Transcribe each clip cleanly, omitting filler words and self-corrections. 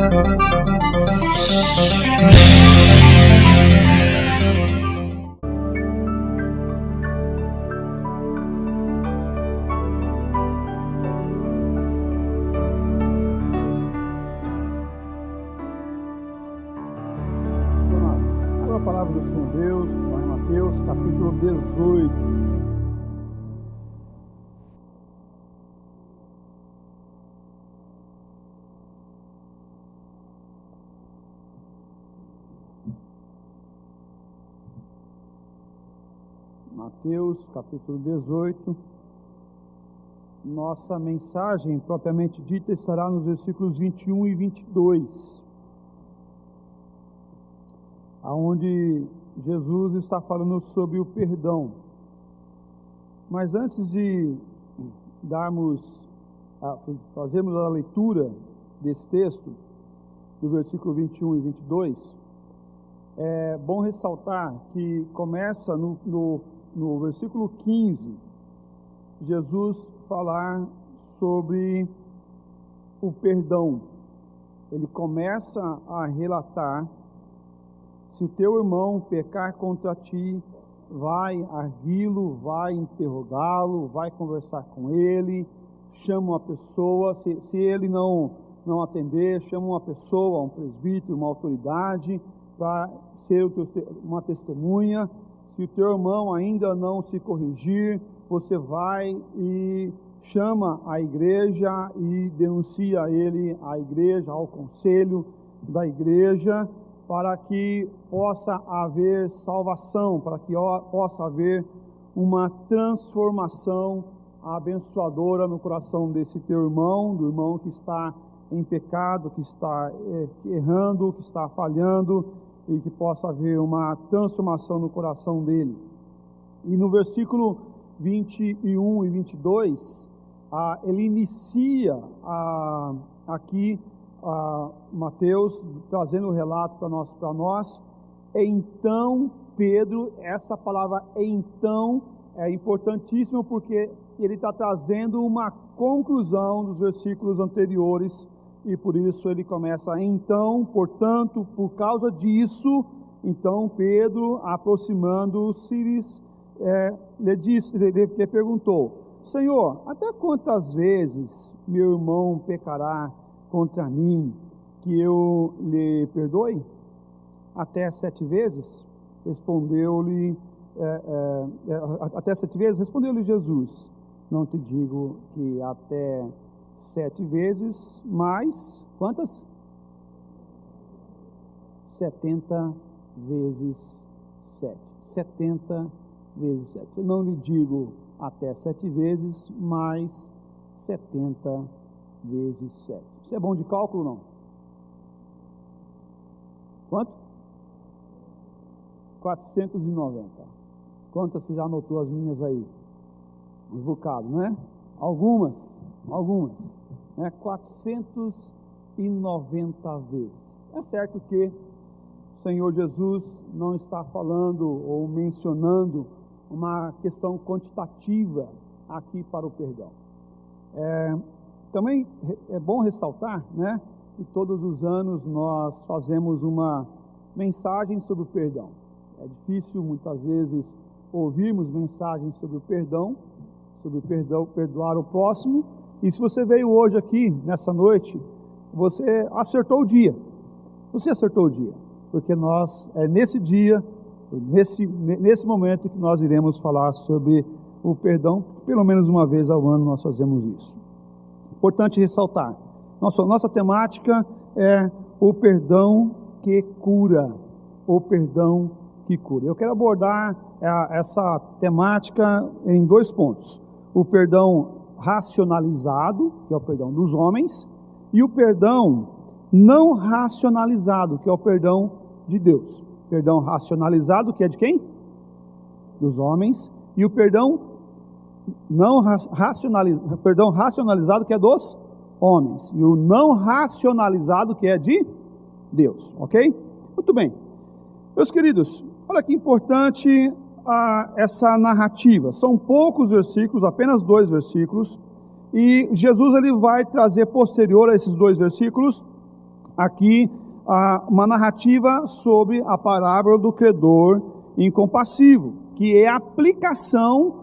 Abra a palavra do Senhor Deus, lá em Mateus, capítulo 18. Mateus, capítulo 18. Nossa mensagem propriamente dita estará nos versículos 21 e 22. Aonde Jesus está falando sobre o perdão. Mas antes de fazermos a leitura desse texto, do versículo 21 e 22, é bom ressaltar que começa no versículo 15, Jesus falar sobre o perdão. Ele começa a relatar: se o teu irmão pecar contra ti, vai arguí-lo, vai interrogá-lo, vai conversar com ele, chama uma pessoa, se ele não atender, chama uma pessoa, um presbítero, uma autoridade, para ser uma testemunha. Se o teu irmão ainda não se corrigir, você vai e chama a igreja e denuncia ele à igreja, ao conselho da igreja, para que possa haver salvação, para que possa haver uma transformação abençoadora no coração desse teu irmão, do irmão que está em pecado, que está errando, que está falhando, e que possa haver uma transformação no coração dele. E no versículo 21 e 22, ele inicia aqui Mateus trazendo o relato para nós. Então Pedro, essa palavra então é importantíssima, porque ele está trazendo uma conclusão dos versículos anteriores, e por isso ele começa: então, portanto, por causa disso, então Pedro, aproximando-se, lhe perguntou: Senhor, até quantas vezes meu irmão pecará contra mim, que eu lhe perdoe? Até 7 vezes? Respondeu-lhe, até 7 vezes? Respondeu-lhe Jesus: não te digo que até 7 vezes, mas quantas? 70 vezes 7. 70 vezes 7. Eu não lhe digo até 7 vezes, mas 70 vezes 7. Você é bom de cálculo, não? Quanto? 490. Quantas você já anotou as minhas aí? Uns bocados, não é? Algumas, né? 490 vezes. É certo que o Senhor Jesus não está falando ou mencionando uma questão quantitativa aqui para o perdão. Também é bom ressaltar, né, que todos os anos nós fazemos uma mensagem sobre o perdão. É difícil muitas vezes ouvirmos mensagens sobre o perdão, perdoar o próximo. E se você veio hoje aqui, nessa noite, você acertou o dia. Você acertou o dia, porque é nesse dia, nesse momento que nós iremos falar sobre o perdão. Pelo menos uma vez ao ano nós fazemos isso. Importante ressaltar, nossa temática é o perdão que cura, o perdão que cura. Eu quero abordar essa temática em 2 pontos: o perdão racionalizado, que é o perdão dos homens, e o perdão não racionalizado, que é o perdão de Deus. Perdão racionalizado, que é de quem? Dos homens, e o perdão perdão racionalizado, que é dos homens, e o não racionalizado, que é de Deus, ok? Muito bem, meus queridos, olha que importante essa narrativa. São poucos versículos, apenas 2 versículos, e Jesus ele vai trazer posterior a esses 2 versículos aqui uma narrativa sobre a parábola do credor incompassivo, que é a aplicação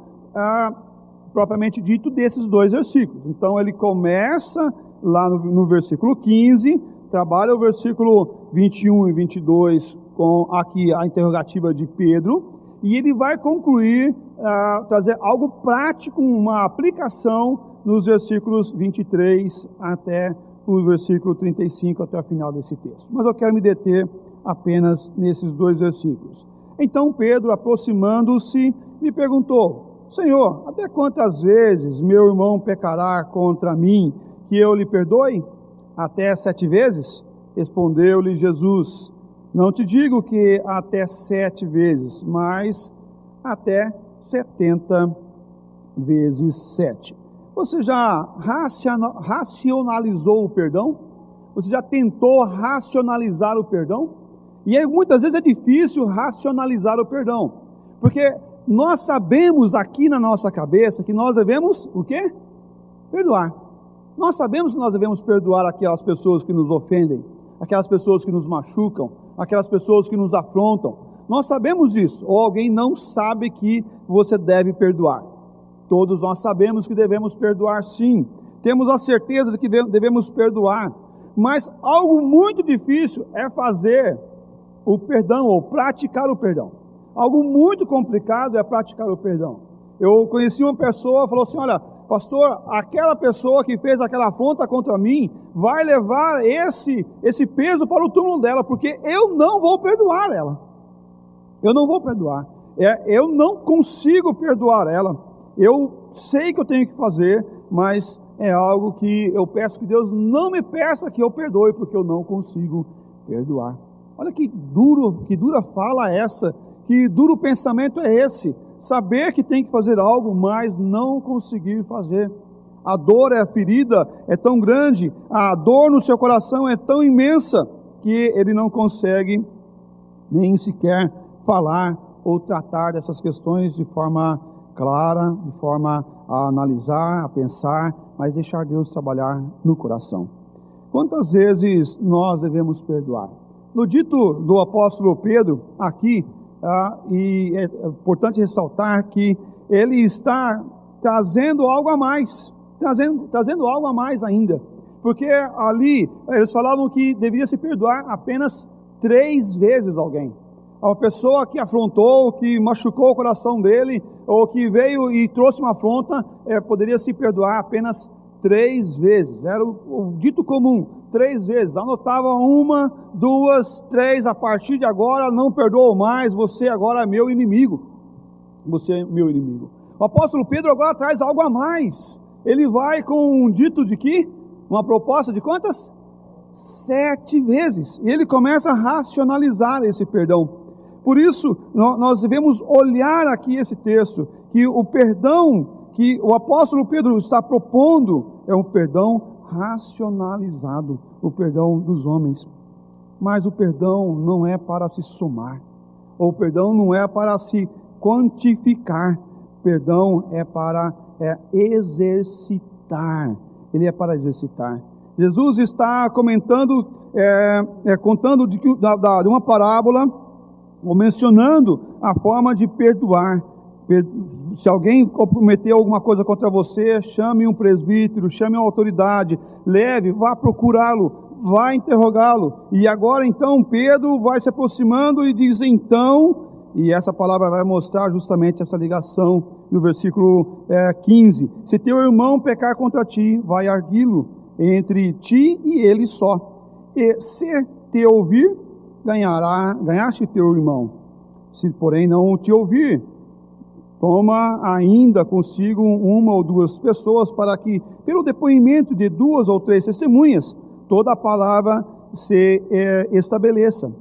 propriamente dito desses dois versículos. Então ele começa lá no versículo 15, trabalha o versículo 21 e 22 com aqui a interrogativa de Pedro, e ele vai concluir, trazer algo prático, uma aplicação nos versículos 23 até o versículo 35, até o final desse texto. Mas eu quero me deter apenas nesses dois versículos. Então Pedro, aproximando-se, me perguntou: Senhor, até quantas vezes meu irmão pecará contra mim, que eu lhe perdoe? Até 7 vezes? Respondeu-lhe Jesus: não te digo que até 7 vezes, mas até 70 vezes 7. Você já racionalizou o perdão? Você já tentou racionalizar o perdão? E muitas vezes é difícil racionalizar o perdão, porque nós sabemos aqui na nossa cabeça que nós devemos o quê? Perdoar. Nós sabemos que nós devemos perdoar aquelas pessoas que nos ofendem, aquelas pessoas que nos machucam, aquelas pessoas que nos afrontam. Nós sabemos isso, ou alguém não sabe que você deve perdoar. Todos nós sabemos que devemos perdoar, sim. Temos a certeza de que devemos perdoar. Mas algo muito difícil é fazer o perdão, ou praticar o perdão. Algo muito complicado é praticar o perdão. Eu conheci uma pessoa, falou assim: olha, pastor, aquela pessoa que fez aquela afronta contra mim vai levar esse peso para o túmulo dela, porque eu não vou perdoar ela. Eu não vou perdoar. Eu não consigo perdoar ela. Eu sei que eu tenho que fazer, mas é algo que eu peço que Deus não me peça que eu perdoe, porque eu não consigo perdoar. Olha que dura fala essa, que duro pensamento é esse. Saber que tem que fazer algo, mas não conseguir fazer. A dor, a ferida é tão grande, a dor no seu coração é tão imensa, que ele não consegue nem sequer falar ou tratar dessas questões de forma clara, de forma a analisar, a pensar, mas deixar Deus trabalhar no coração. Quantas vezes nós devemos perdoar? No dito do apóstolo Pedro, aqui, e é importante ressaltar que ele está trazendo algo a mais, trazendo algo a mais ainda, porque ali eles falavam que deveria se perdoar apenas 3 vezes alguém. Uma pessoa que afrontou, que machucou o coração dele, ou que veio e trouxe uma afronta, poderia se perdoar apenas 3 vezes. Era o dito comum, 3 vezes. Anotava 1, 2, 3, a partir de agora não perdoo mais, você agora é meu inimigo. Você é meu inimigo. O apóstolo Pedro agora traz algo a mais. Ele vai com um dito de que? Uma proposta de quantas? 7 vezes. E ele começa a racionalizar esse perdão. Por isso, nós devemos olhar aqui esse texto, que o perdão que o apóstolo Pedro está propondo é um perdão racionalizado, o perdão dos homens. Mas o perdão não é para se somar, o perdão não é para se quantificar, o perdão é para exercitar, ele é para exercitar. Jesus está contando de uma parábola, ou mencionando a forma de perdoar. Se alguém cometeu alguma coisa contra você, chame um presbítero, chame uma autoridade, leve, vá procurá-lo, vá interrogá-lo. E agora então Pedro vai se aproximando e diz então, e essa palavra vai mostrar justamente essa ligação no versículo 15: se teu irmão pecar contra ti, vai arguí-lo entre ti e ele só, e se te ouvir, ganhaste teu irmão. Se porém não te ouvir, toma ainda consigo 1 ou 2 pessoas, para que pelo depoimento de 2 ou 3 testemunhas toda a palavra se estabeleça.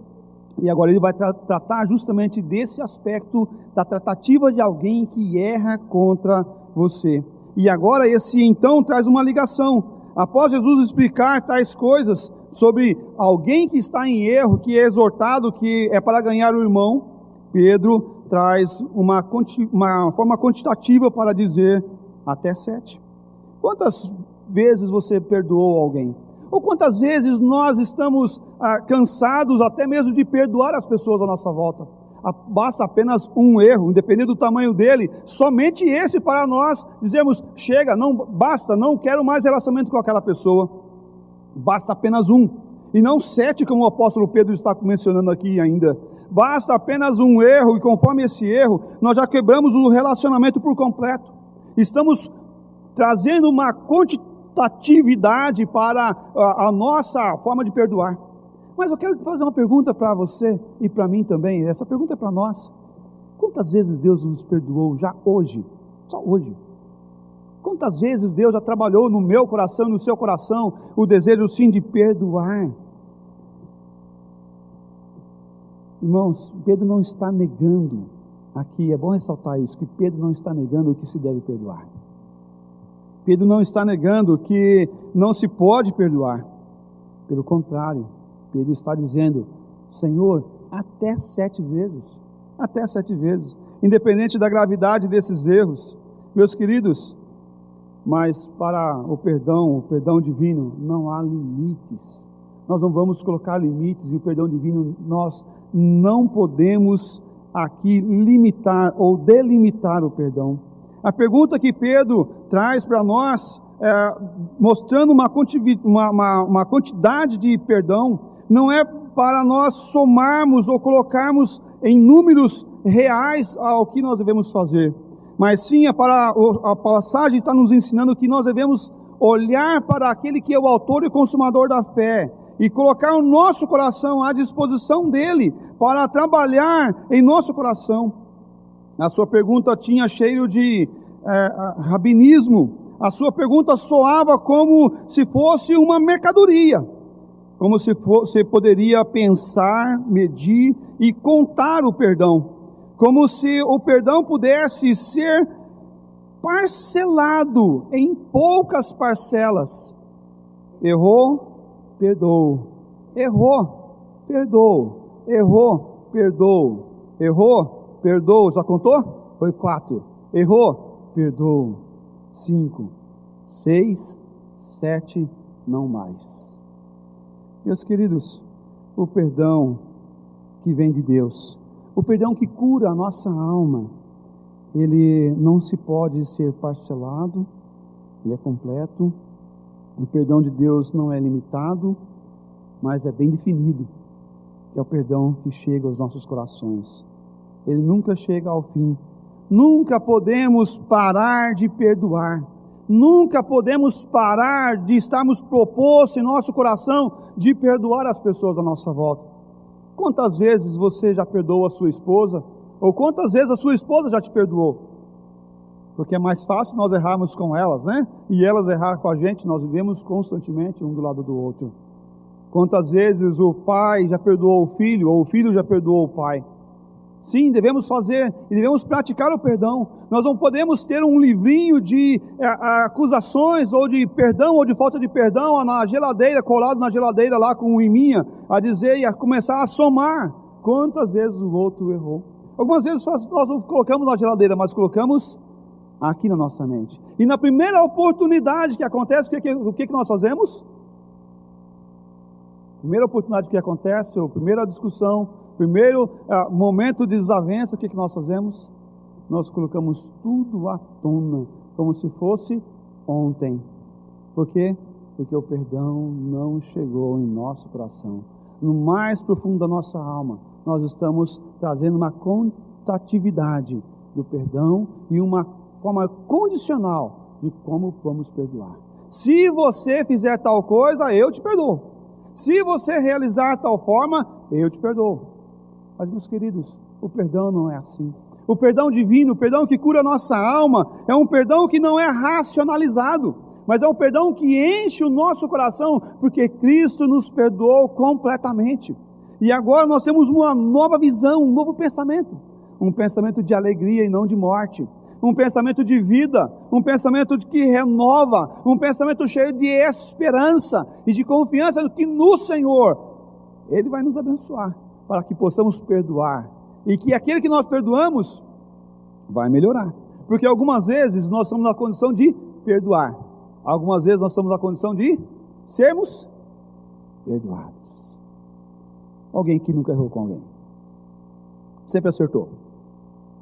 E agora ele vai tratar justamente desse aspecto da tratativa de alguém que erra contra você. E agora esse então traz uma ligação. Após Jesus explicar tais coisas sobre alguém que está em erro, que é exortado, que é para ganhar o irmão, Pedro traz uma forma quantitativa para dizer até 7. Quantas vezes você perdoou alguém? Ou quantas vezes nós estamos cansados até mesmo de perdoar as pessoas à nossa volta? Basta apenas um erro, independente do tamanho dele, somente esse para nós dizemos, chega, não basta, não quero mais relacionamento com aquela pessoa. Basta apenas um, e não 7, como o apóstolo Pedro está mencionando aqui ainda. Basta apenas um erro, e conforme esse erro, nós já quebramos o relacionamento por completo. Estamos trazendo uma quantitatividade para a nossa forma de perdoar. Mas eu quero fazer uma pergunta para você e para mim também. Essa pergunta é para nós. Quantas vezes Deus nos perdoou já hoje? Só hoje. Quantas vezes Deus já trabalhou no meu coração, no seu coração, o desejo sim de perdoar? Irmãos, Pedro não está negando aqui, é bom ressaltar isso, que Pedro não está negando que se deve perdoar. Pedro não está negando que não se pode perdoar. Pelo contrário, Pedro está dizendo, Senhor, até 7 vezes. Até 7 vezes. Independente da gravidade desses erros. Meus queridos, mas para o perdão divino, não há limites. Nós não vamos colocar limites, e o perdão divino, nós não podemos aqui limitar ou delimitar o perdão. A pergunta que Pedro traz para nós, mostrando uma quantidade de perdão, não é para nós somarmos ou colocarmos em números reais ao que nós devemos fazer, mas sim a passagem está nos ensinando que nós devemos olhar para aquele que é o autor e consumador da fé, e colocar o nosso coração à disposição dele, para trabalhar em nosso coração. A sua pergunta tinha cheiro de rabinismo, a sua pergunta soava como se fosse uma mercadoria, como se você poderia pensar, medir e contar o perdão, como se o perdão pudesse ser parcelado em poucas parcelas. Errou, perdoo. Errou, perdoo. Errou, perdoo. Errou, perdoo. Já contou? Foi 4. Errou, perdoo. 5, 6, 7, não mais. Meus queridos, o perdão que vem de Deus, o perdão que cura a nossa alma, ele não se pode ser parcelado, ele é completo. O perdão de Deus não é limitado, mas é bem definido, que é o perdão que chega aos nossos corações. Ele nunca chega ao fim. Nunca podemos parar de perdoar. Nunca podemos parar de estarmos propostos em nosso coração de perdoar as pessoas à nossa volta. Quantas vezes você já perdoou a sua esposa? Ou quantas vezes a sua esposa já te perdoou? Porque é mais fácil nós errarmos com elas, né? E elas errar com a gente, nós vivemos constantemente um do lado do outro. Quantas vezes o pai já perdoou o filho, ou o filho já perdoou o pai? Sim, devemos fazer e devemos praticar o perdão. Nós não podemos ter um livrinho de acusações, ou de perdão, ou de falta de perdão na geladeira, colado na geladeira lá com um iminha, a dizer e a começar a somar quantas vezes o outro errou. Algumas vezes nós não colocamos na geladeira, mas colocamos aqui na nossa mente. E na primeira oportunidade que acontece, o que nós fazemos? Primeira oportunidade que acontece, ou primeira discussão, primeiro momento de desavença, o que nós fazemos? Nós colocamos tudo à tona, como se fosse ontem. Por quê? Porque o perdão não chegou em nosso coração. No mais profundo da nossa alma, nós estamos trazendo uma contatividade do perdão e uma forma condicional de como vamos perdoar. Se você fizer tal coisa, eu te perdoo. Se você realizar tal forma, eu te perdoo. Mas, meus queridos, o perdão não é assim. O perdão divino, o perdão que cura a nossa alma, é um perdão que não é racionalizado, mas é um perdão que enche o nosso coração, porque Cristo nos perdoou completamente. E agora nós temos uma nova visão, um novo pensamento. Um pensamento de alegria e não de morte. Um pensamento de vida, um pensamento que renova, um pensamento cheio de esperança e de confiança que no Senhor, Ele vai nos abençoar, para que possamos perdoar, e que aquele que nós perdoamos, vai melhorar, porque algumas vezes nós estamos na condição de perdoar, algumas vezes nós estamos na condição de sermos perdoados. Alguém que nunca errou com alguém? Sempre acertou?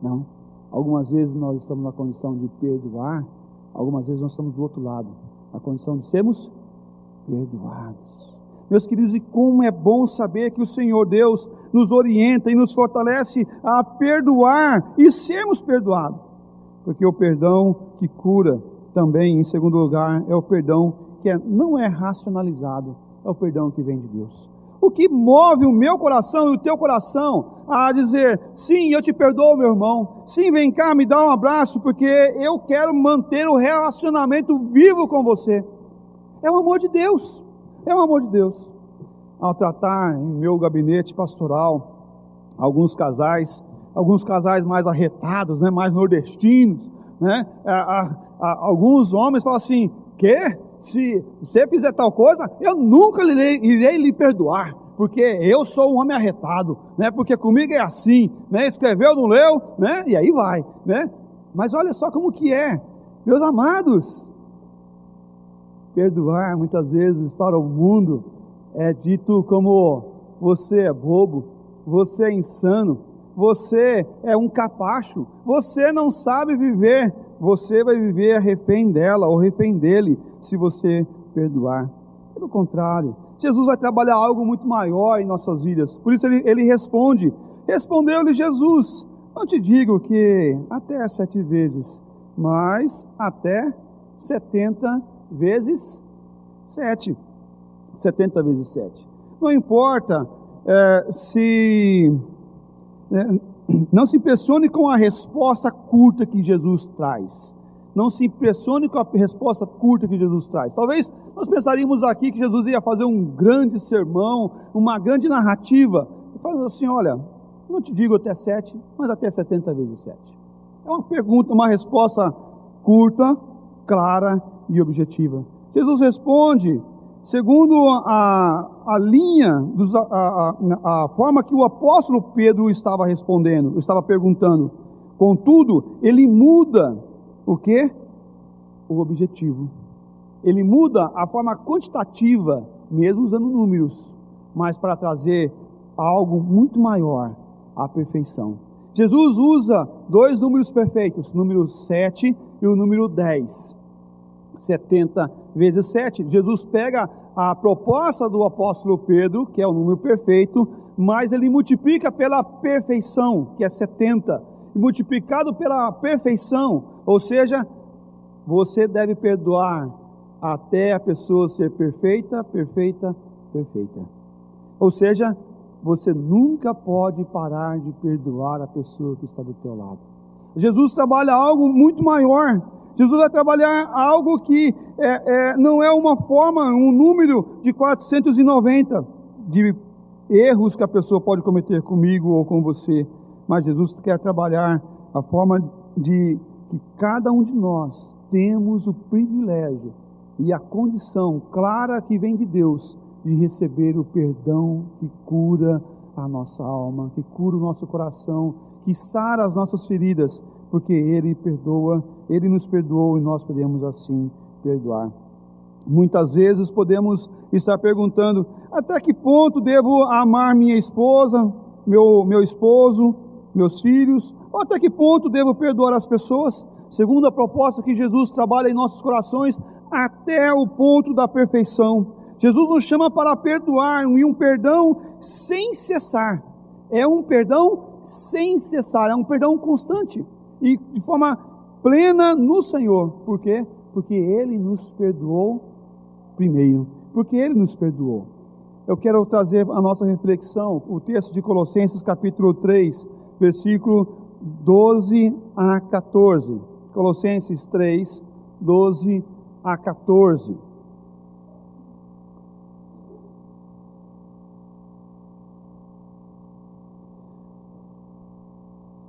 Não. Algumas vezes nós estamos na condição de perdoar, algumas vezes nós estamos do outro lado, na condição de sermos perdoados. Meus queridos, e como é bom saber que o Senhor Deus nos orienta e nos fortalece a perdoar e sermos perdoados. Porque o perdão que cura também, em segundo lugar, é o perdão que não é racionalizado, é o perdão que vem de Deus. O que move o meu coração e o teu coração a dizer, sim, eu te perdoo, meu irmão, sim, vem cá, me dá um abraço, porque eu quero manter o relacionamento vivo com você. É o amor de Deus, é o amor de Deus. Ao tratar em meu gabinete pastoral, alguns casais mais arretados, né, mais nordestinos, né, alguns homens falam assim, se você fizer tal coisa, eu nunca irei lhe perdoar, porque eu sou um homem arretado, né? Porque comigo é assim, né? Escreveu, não leu, né? E aí vai, né? Mas olha só como que é, meus amados, perdoar muitas vezes para o mundo é dito como você é bobo, você é insano, você é um capacho, você não sabe viver, você vai viver refém dela ou refém dele, se você perdoar. Pelo contrário, Jesus vai trabalhar algo muito maior em nossas vidas. Por isso ele respondeu-lhe Jesus, não te digo que até 7 vezes, mas até 70 vezes 7. 70 vezes 7. Não importa não se impressione com a resposta curta que Jesus traz. Não se impressione com a resposta curta que Jesus traz. Talvez nós pensaríamos aqui que Jesus ia fazer um grande sermão, uma grande narrativa. Ele fala assim, olha, não te digo até 7, mas até 70 vezes 7. É uma pergunta, uma resposta curta, clara e objetiva. Jesus responde segundo a linha, a forma que o apóstolo Pedro estava respondendo, estava perguntando. Contudo, ele muda o quê? O objetivo. Ele muda a forma quantitativa, mesmo usando números, mas para trazer algo muito maior, a perfeição. Jesus usa 2 números perfeitos, o número 7 e o número 10. 70 vezes 7. Jesus pega a proposta do apóstolo Pedro, que é o número perfeito, mas ele multiplica pela perfeição, que é 70. E multiplicado pela perfeição, ou seja, você deve perdoar até a pessoa ser perfeita, perfeita, perfeita. Ou seja, você nunca pode parar de perdoar a pessoa que está do teu lado. Jesus trabalha algo muito maior. Jesus vai trabalhar algo que não é uma forma, um número de 490 de erros que a pessoa pode cometer comigo ou com você, mas Jesus quer trabalhar a forma de que cada um de nós temos o privilégio e a condição clara que vem de Deus de receber o perdão que cura a nossa alma, que cura o nosso coração, que sara as nossas feridas, porque Ele perdoa, Ele nos perdoou e nós podemos assim perdoar. Muitas vezes podemos estar perguntando, até que ponto devo amar minha esposa, meu esposo, meus filhos, ou até que ponto devo perdoar as pessoas? Segundo a proposta que Jesus trabalha em nossos corações, até o ponto da perfeição. Jesus nos chama para perdoar, e um perdão sem cessar. É um perdão sem cessar, é um perdão constante e de forma plena no Senhor. Por quê? Porque Ele nos perdoou primeiro, porque Ele nos perdoou. Eu quero trazer a nossa reflexão, o texto de Colossenses capítulo 3, versículo 12 a 14. Colossenses 3, 12 a 14.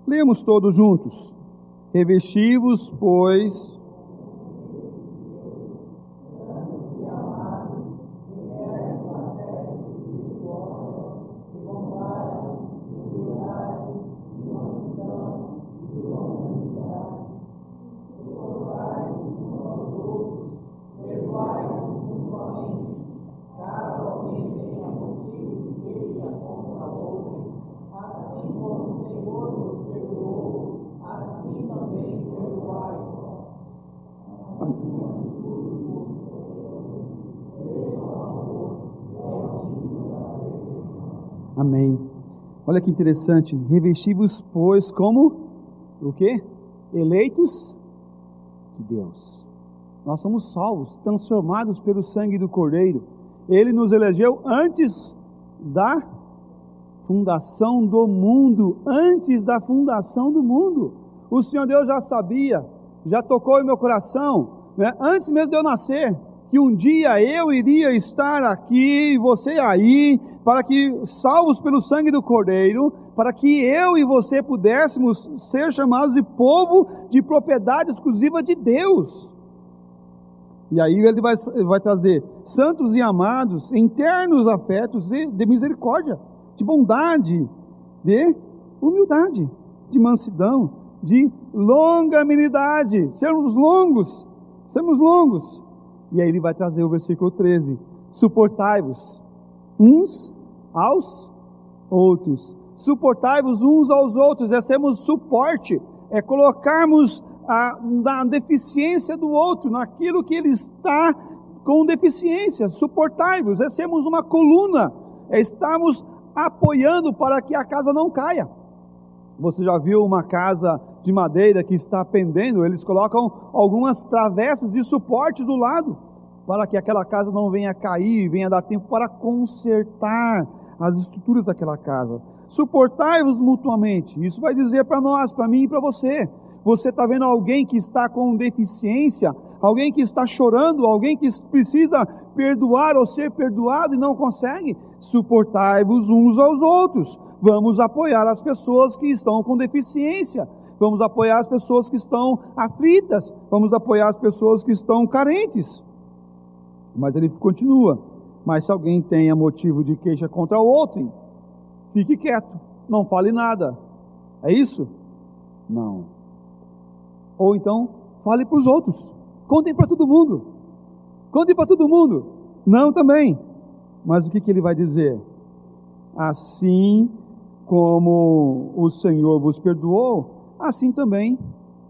Lemos todos juntos. Revesti-vos, pois, Amém. Olha que interessante. Revesti-vos, pois, como o quê? Eleitos de Deus. Nós somos salvos, transformados pelo sangue do Cordeiro. Ele nos elegeu antes da fundação do mundo. Antes da fundação do mundo. O Senhor Deus já sabia, já tocou em meu coração, né? Antes mesmo de eu nascer, que um dia eu iria estar aqui e você aí, para que, salvos pelo sangue do Cordeiro, para que eu e você pudéssemos ser chamados de povo de propriedade exclusiva de Deus. E aí ele vai trazer santos e amados, em ternos afetos de misericórdia, de bondade, de humildade, de mansidão, de longanimidade, sermos longos. E aí ele vai trazer o versículo 13, suportai-vos uns aos outros. Suportai-vos uns aos outros, é sermos suporte, é colocarmos na deficiência do outro, naquilo que ele está com deficiência. Suportai-vos, é sermos uma coluna, é estarmos apoiando para que a casa não caia. Você já viu uma casa de madeira que está pendendo? Eles colocam algumas travessas de suporte do lado, para que aquela casa não venha cair, venha dar tempo para consertar as estruturas daquela casa. Suportai-vos mutuamente. Isso vai dizer para nós, para mim e para você. Você está vendo alguém que está com deficiência, alguém que está chorando, alguém que precisa perdoar ou ser perdoado e não consegue? Suportai-vos uns aos outros. Vamos apoiar as pessoas que estão com deficiência. Vamos apoiar as pessoas que estão aflitas. Vamos apoiar as pessoas que estão carentes. Mas ele continua. Mas se alguém tenha motivo de queixa contra o outro, fique quieto, não fale nada. É isso? Não. Ou então, fale para os outros. Contem para todo mundo. Contem para todo mundo. Não também. Mas o que ele vai dizer? Assim como o Senhor vos perdoou, assim também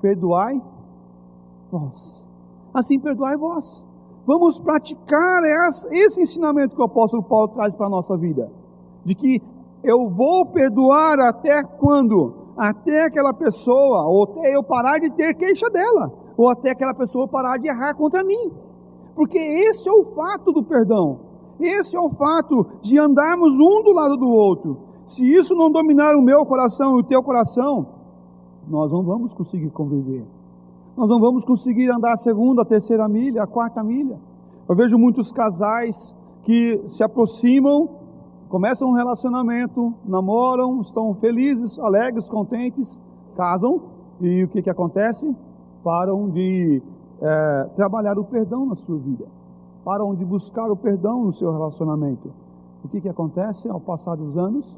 perdoai vós. Assim perdoai vós. Vamos praticar esse ensinamento que o apóstolo Paulo traz para a nossa vida. De que eu vou perdoar até quando? Até aquela pessoa, ou até eu parar de ter queixa dela, ou até aquela pessoa parar de errar contra mim. Porque esse é o fato do perdão. Esse é o fato de andarmos um do lado do outro. Se isso não dominar o meu coração e o teu coração, nós não vamos conseguir conviver. Nós não vamos conseguir andar a segunda, a terceira milha, a quarta milha. Eu vejo muitos casais que se aproximam, começam um relacionamento, namoram, estão felizes, alegres, contentes, casam, e o que acontece? Param de trabalhar o perdão na sua vida. Param de buscar o perdão no seu relacionamento. O que acontece? Ao passar dos anos,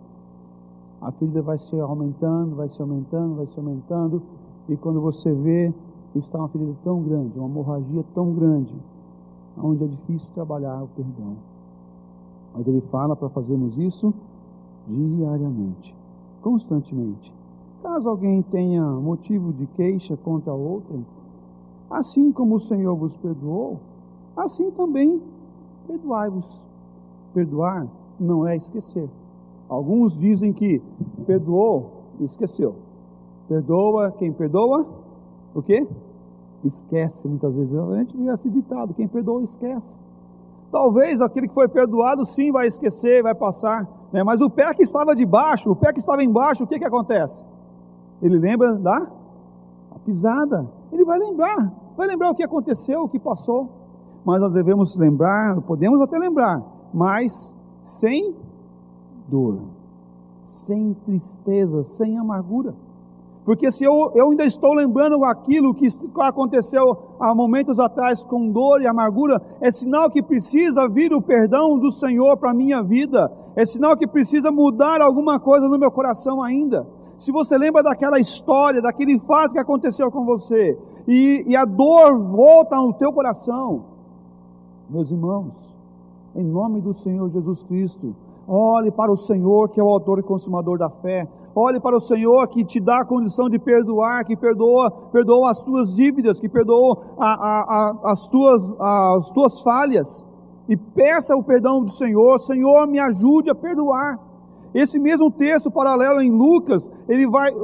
a ferida vai se aumentando, e quando você vê, está uma ferida tão grande, uma hemorragia tão grande, onde é difícil trabalhar o perdão. Mas ele fala para fazermos isso diariamente, constantemente. Caso alguém tenha motivo de queixa contra outrem, assim como o Senhor vos perdoou, assim também perdoai-vos. Perdoar não é esquecer. Alguns dizem que perdoou e esqueceu. Perdoa quem perdoa, o quê? Esquece. Muitas vezes a gente vê esse ditado: quem perdoa esquece. Talvez aquele que foi perdoado sim vai esquecer, vai passar, né? Mas o pé que estava debaixo, o pé que estava embaixo, o que acontece? Ele lembra da pisada. Ele vai lembrar o que aconteceu, o que passou. Mas nós devemos lembrar, podemos até lembrar, mas sem dor, sem tristeza, sem amargura. Porque se eu ainda estou lembrando aquilo que aconteceu há momentos atrás com dor e amargura, é sinal que precisa vir o perdão do Senhor para a minha vida, é sinal que precisa mudar alguma coisa no meu coração ainda. Se você lembra daquela história, daquele fato que aconteceu com você, e a dor volta no teu coração, meus irmãos, em nome do Senhor Jesus Cristo, olhe para o Senhor, que é o autor e consumador da fé. Olhe para o Senhor, que te dá a condição de perdoar, que perdoa as tuas dívidas, que perdoa as tuas falhas. E peça o perdão do Senhor. Senhor, me ajude a perdoar. Esse mesmo texto paralelo em Lucas,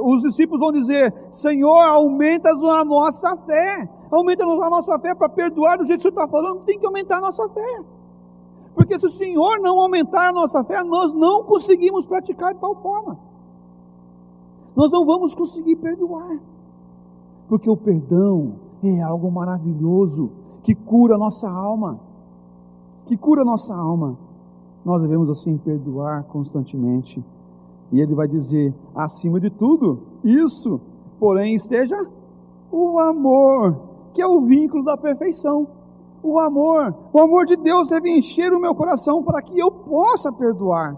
os discípulos vão dizer: Senhor, aumenta a nossa fé. Aumenta a nossa fé para perdoar do jeito que o Senhor está falando. Tem que aumentar a nossa fé. Porque se o Senhor não aumentar a nossa fé, nós não conseguimos praticar de tal forma. Nós não vamos conseguir perdoar. Porque o perdão é algo maravilhoso, que cura a nossa alma. Que cura a nossa alma. Nós devemos assim perdoar constantemente. E ele vai dizer: acima de tudo, isso, porém, esteja o amor, que é o vínculo da perfeição. O amor de Deus deve encher o meu coração para que eu possa perdoar.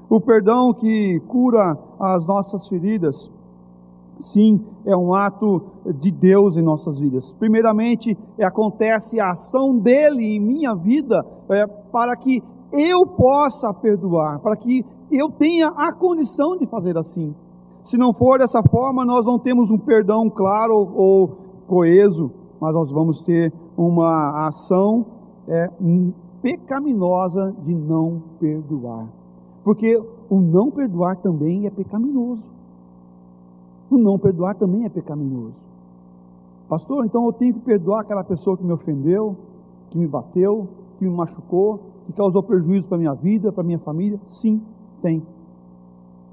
O perdão que cura as nossas feridas, sim, é um ato de Deus em nossas vidas. Primeiramente, acontece a ação dele em minha vida, para que eu possa perdoar, para que eu tenha a condição de fazer assim. Se não for dessa forma, nós não temos um perdão claro ou coeso, mas nós vamos ter uma ação pecaminosa de não perdoar. Porque o não perdoar também é pecaminoso. O não perdoar também é pecaminoso. Pastor, então eu tenho que perdoar aquela pessoa que me ofendeu, que me bateu, que me machucou, que causou prejuízo para a minha vida, para a minha família? Sim, tem.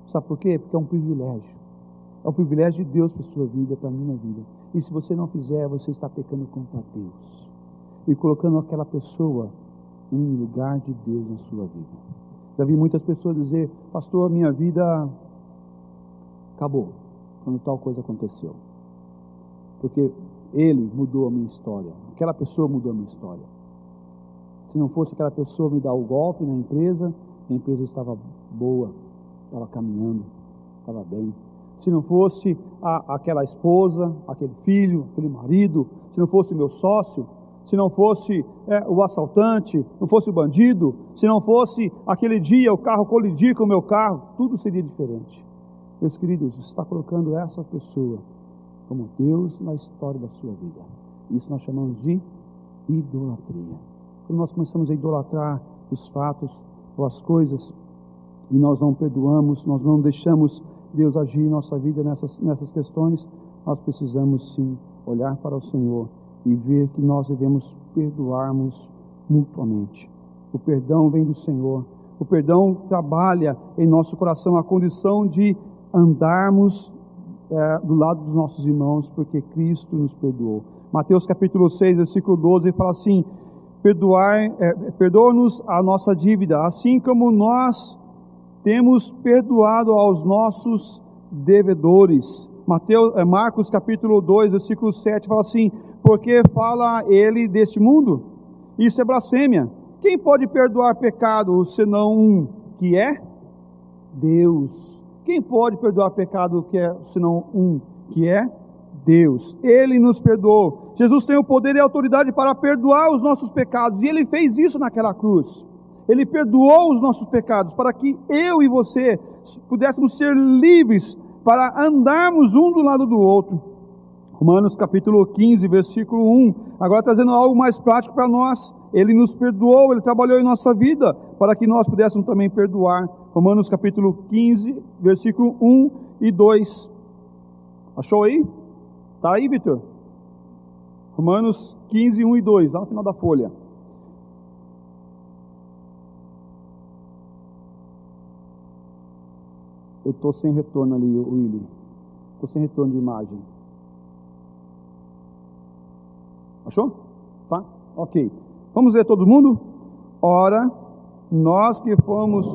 Sabe por quê? Porque é um privilégio. É o privilégio de Deus para a sua vida, para a minha vida. E se você não fizer, você está pecando contra Deus. E colocando aquela pessoa em lugar de Deus na sua vida. Já vi muitas pessoas dizer: pastor, minha vida acabou quando tal coisa aconteceu. Porque ele mudou a minha história. Aquela pessoa mudou a minha história. Se não fosse aquela pessoa me dar o golpe na empresa, a empresa estava boa, estava caminhando, estava bem. Se não fosse aquela esposa, aquele filho, aquele marido, se não fosse o meu sócio, se não fosse o assaltante, não fosse o bandido, se não fosse aquele dia o carro colidir com o meu carro, tudo seria diferente. Meus queridos, você está colocando essa pessoa como Deus na história da sua vida. Isso nós chamamos de idolatria. Quando nós começamos a idolatrar os fatos ou as coisas, e nós não perdoamos, nós não deixamos Deus agir em nossa vida nessas questões, nós precisamos sim olhar para o Senhor e ver que nós devemos perdoarmos mutuamente. O perdão vem do Senhor. O perdão trabalha em nosso coração a condição de andarmos do lado dos nossos irmãos, porque Cristo nos perdoou. Mateus capítulo 6, versículo 12, ele fala assim: perdoa-nos a nossa dívida, assim como nós temos perdoado aos nossos devedores. Marcos capítulo 2, versículo 7, fala assim: porque fala ele deste mundo? Isso é blasfêmia. Quem pode perdoar pecado, senão um que é Deus? Quem pode perdoar pecado, senão um que é Deus? Ele nos perdoou. Jesus tem o poder e a autoridade para perdoar os nossos pecados, e Ele fez isso naquela cruz. Ele perdoou os nossos pecados, para que eu e você pudéssemos ser livres, para andarmos um do lado do outro. Romanos capítulo 15, versículo 1, agora trazendo algo mais prático para nós. Ele nos perdoou, Ele trabalhou em nossa vida, para que nós pudéssemos também perdoar. Romanos capítulo 15, versículo 1 e 2. Achou aí? Está aí, Vitor? Romanos 15, 1 e 2, lá no final da folha. Eu estou sem retorno ali, Willy. Estou sem retorno de imagem. Achou? Tá? Ok. Vamos ler todo mundo? Ora, nós que fomos...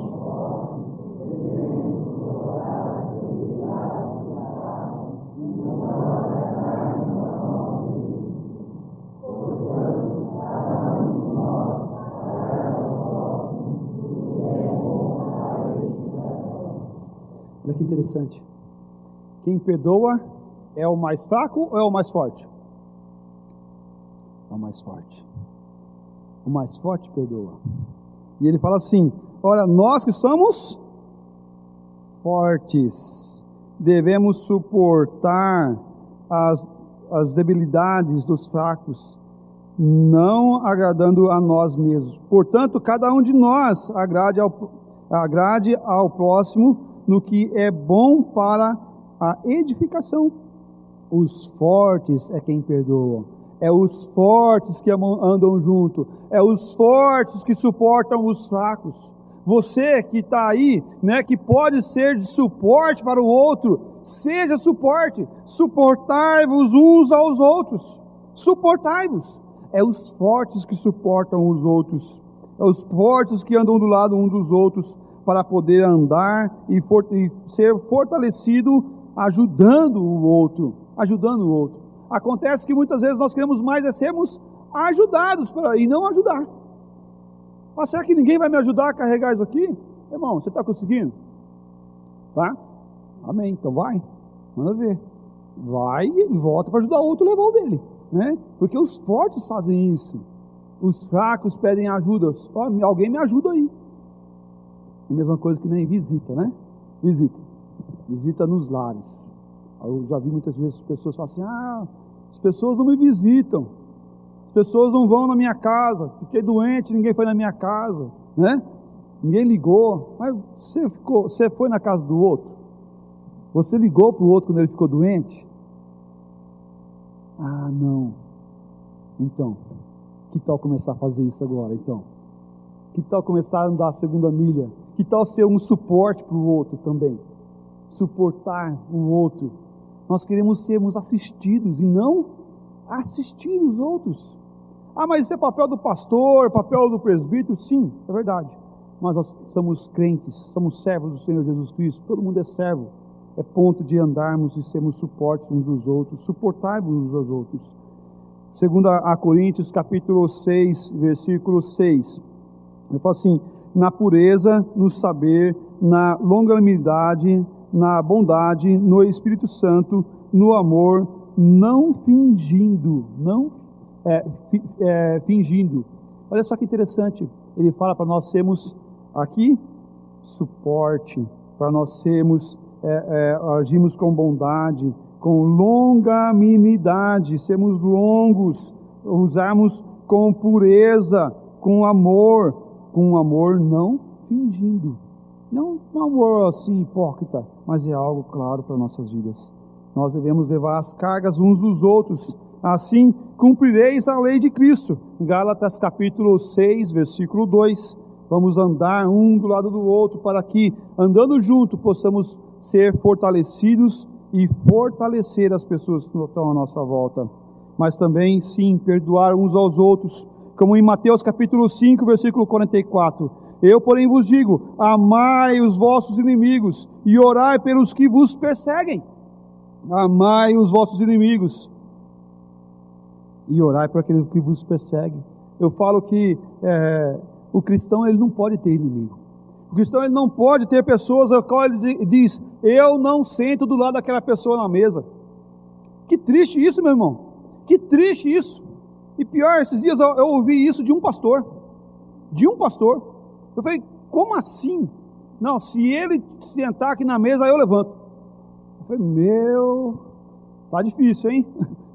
Olha que interessante. Quem perdoa é o mais fraco ou é o mais forte? É o mais forte. O mais forte perdoa. E ele fala assim: ora, nós que somos fortes, devemos suportar as debilidades dos fracos, não agradando a nós mesmos. Portanto, cada um de nós agrade Agrade ao próximo no que é bom para a edificação. Os fortes é quem perdoa. É os fortes que andam junto. É os fortes que suportam os fracos. Você que está aí, né, que pode ser de suporte para o outro, seja suporte. Suportai-vos uns aos outros. Suportai-vos. É os fortes que suportam os outros. É os fortes que andam do lado um dos outros para poder andar e ser fortalecido, ajudando o outro. Ajudando o outro. Acontece que muitas vezes nós queremos mais sermos ajudados e não ajudar. Mas será que ninguém vai me ajudar a carregar isso aqui? Irmão, você está conseguindo? Tá? Amém. Então vai. Manda ver. Vai e volta para ajudar o outro a levar o dele. Né? Porque os fortes fazem isso. Os fracos pedem ajuda. Alguém me ajuda aí. É a mesma coisa que nem visita, né? Visita nos lares. Eu já vi muitas vezes pessoas falam assim: as pessoas não me visitam, as pessoas não vão na minha casa, fiquei doente, ninguém foi na minha casa, né? Ninguém ligou. Mas você foi na casa do outro? Você ligou para o outro quando ele ficou doente? Não. Então, que tal começar a fazer isso agora, então? Que tal começar a andar a segunda milha? Que tal ser um suporte para o outro também? Suportar o outro. Nós queremos sermos assistidos e não assistir os outros. Mas isso é papel do pastor, papel do presbítero? Sim, é verdade. Mas nós somos crentes, somos servos do Senhor Jesus Cristo. Todo mundo é servo. É ponto de andarmos e sermos suportes uns dos outros. Suportai-vos uns aos outros. Segundo a Coríntios, capítulo 6, versículo 6. Eu falo assim: na pureza, no saber, na longanimidade, na bondade, no Espírito Santo, no amor, não fingindo, fingindo. Olha só que interessante, ele fala para nós sermos aqui suporte, para nós sermos, agirmos com bondade, com longanimidade, sermos longos, usarmos com pureza, com amor não fingindo. Não um amor assim hipócrita, mas é algo claro para nossas vidas. Nós devemos levar as cargas uns dos outros, assim cumprireis a lei de Cristo. Gálatas capítulo 6, versículo 2. Vamos andar um do lado do outro, para que, andando junto, possamos ser fortalecidos e fortalecer as pessoas que estão à nossa volta. Mas também, sim, perdoar uns aos outros, como em Mateus capítulo 5, versículo 44. Eu, porém, vos digo: amai os vossos inimigos e orai pelos que vos perseguem. Amai os vossos inimigos e orai por aqueles que vos perseguem. Eu falo que o cristão, ele não pode ter inimigo. O cristão, ele não pode ter pessoas a qual ele diz: eu não sento do lado daquela pessoa na mesa. Que triste isso, meu irmão. Que triste isso. E pior, esses dias eu ouvi isso de um pastor. Eu falei: como assim? Não, se ele sentar aqui na mesa, eu levanto. Eu falei: tá difícil, hein?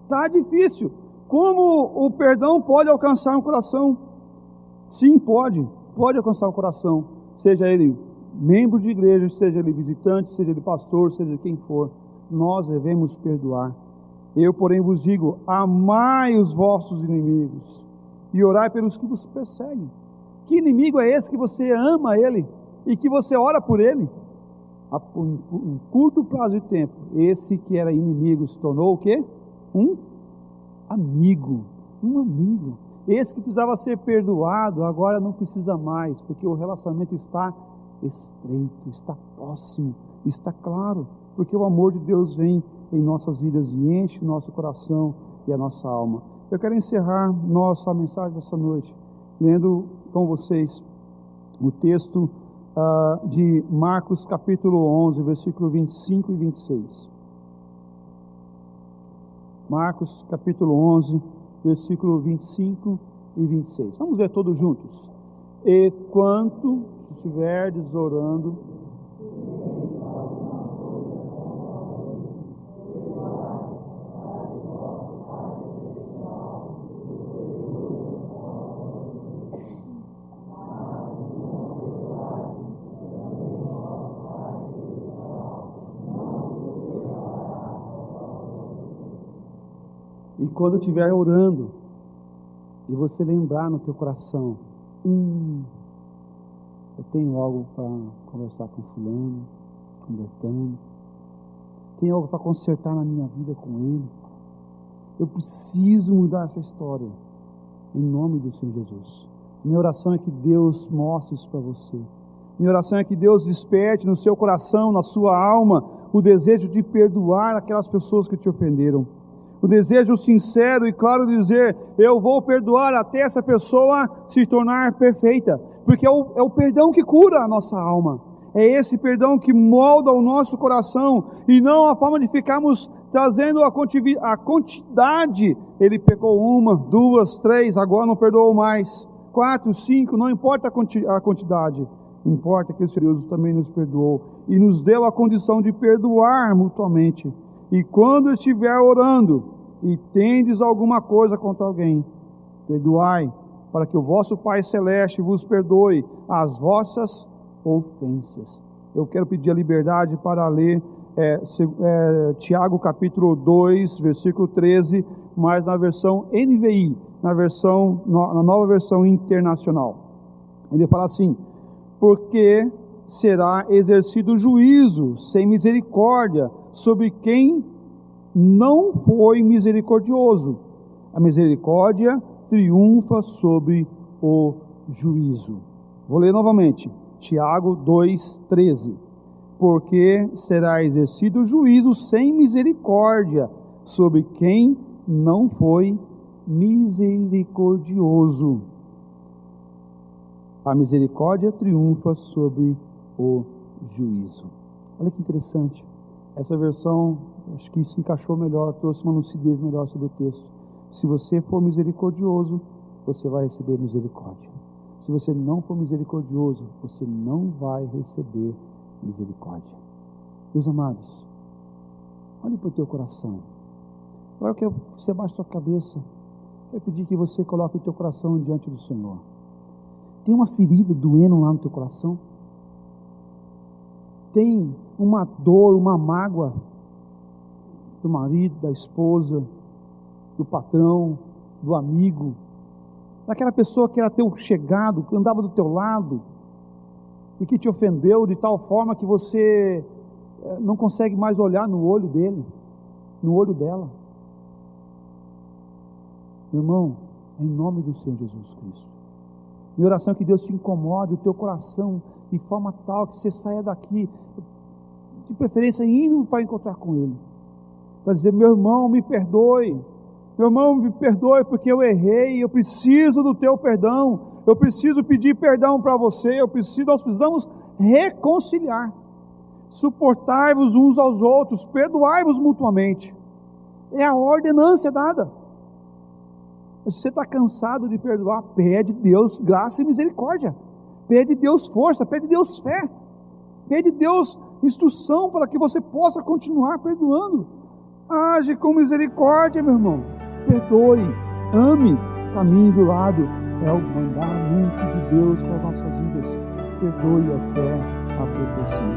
Tá difícil. Como o perdão pode alcançar um coração? Sim, pode alcançar um coração. Seja ele membro de igreja, seja ele visitante, seja ele pastor, seja quem for. Nós devemos perdoar. Eu, porém, vos digo: amai os vossos inimigos e orai pelos que vos perseguem. Que inimigo é esse que você ama ele e que você ora por ele? Em um curto prazo de tempo, esse que era inimigo se tornou o quê? Um amigo. Esse que precisava ser perdoado, agora não precisa mais, porque o relacionamento está estreito, está próximo, está claro, porque o amor de Deus vem em nossas vidas e enche o nosso coração e a nossa alma. Eu quero encerrar nossa mensagem dessa noite lendo com vocês o texto de Marcos capítulo 11, versículo 25 e 26. Marcos capítulo 11, versículo 25 e 26. Vamos ler todos juntos. E quanto estiverdes orando, E quando estiver orando, e você lembrar no teu coração, eu tenho algo para conversar com fulano, com Bertano, tenho algo para consertar na minha vida com ele, eu preciso mudar essa história, em nome do Senhor Jesus. Minha oração é que Deus mostre isso para você. Minha oração é que Deus desperte no seu coração, na sua alma, o desejo de perdoar aquelas pessoas que te ofenderam. O desejo sincero e claro de dizer, eu vou perdoar até essa pessoa se tornar perfeita. Porque é o perdão que cura a nossa alma. É esse perdão que molda o nosso coração e não a forma de ficarmos trazendo a quantidade. Ele pecou 1, 2, 3, agora não perdoou mais. 4, 5, não importa a quantidade. Importa que o Senhor Jesus também nos perdoou e nos deu a condição de perdoar mutuamente. E quando estiver orando e tendes alguma coisa contra alguém, perdoai, para que o vosso Pai Celeste vos perdoe as vossas ofensas. Eu quero pedir a liberdade para ler Tiago capítulo 2, versículo 13, mas na versão NVI, na nova versão internacional. Ele fala assim: porque será exercido juízo sem misericórdia sobre quem não foi misericordioso. A misericórdia triunfa sobre o juízo. Vou ler novamente, Tiago 2,13. Porque será exercido juízo sem misericórdia sobre quem não foi misericordioso. A misericórdia triunfa sobre o juízo. Olha que interessante. Essa versão, acho que se encaixou melhor, trouxe uma lucidez melhor sobre o texto. Se você for misericordioso, você vai receber misericórdia. Se você não for misericordioso, você não vai receber misericórdia. Meus amados, olhe para o teu coração. Agora eu quero que você abaixe a sua cabeça. Eu pedir que você coloque o teu coração diante do Senhor. Tem uma ferida doendo lá no teu coração? Tem uma dor, uma mágoa do marido, da esposa, do patrão, do amigo, daquela pessoa que era teu chegado, que andava do teu lado e que te ofendeu de tal forma que você não consegue mais olhar no olho dele, no olho dela. Meu irmão, em nome do Senhor Jesus Cristo, minha oração é que Deus te incomode o teu coração de forma tal que você saia daqui, de preferência indo para encontrar com Ele, para dizer: meu irmão, me perdoe, meu irmão, me perdoe porque eu errei, eu preciso do teu perdão, eu preciso pedir perdão para você, nós precisamos reconciliar. Suportai-vos uns aos outros, perdoai-vos mutuamente. É a ordenança dada. Se você está cansado de perdoar, pede Deus graça e misericórdia, pede Deus força, pede Deus fé, pede Deus instrução para que você possa continuar perdoando. Age com misericórdia, meu irmão, perdoe, ame, caminhe do lado. É o mandamento de Deus para as nossas vidas. Perdoe até a perfeição.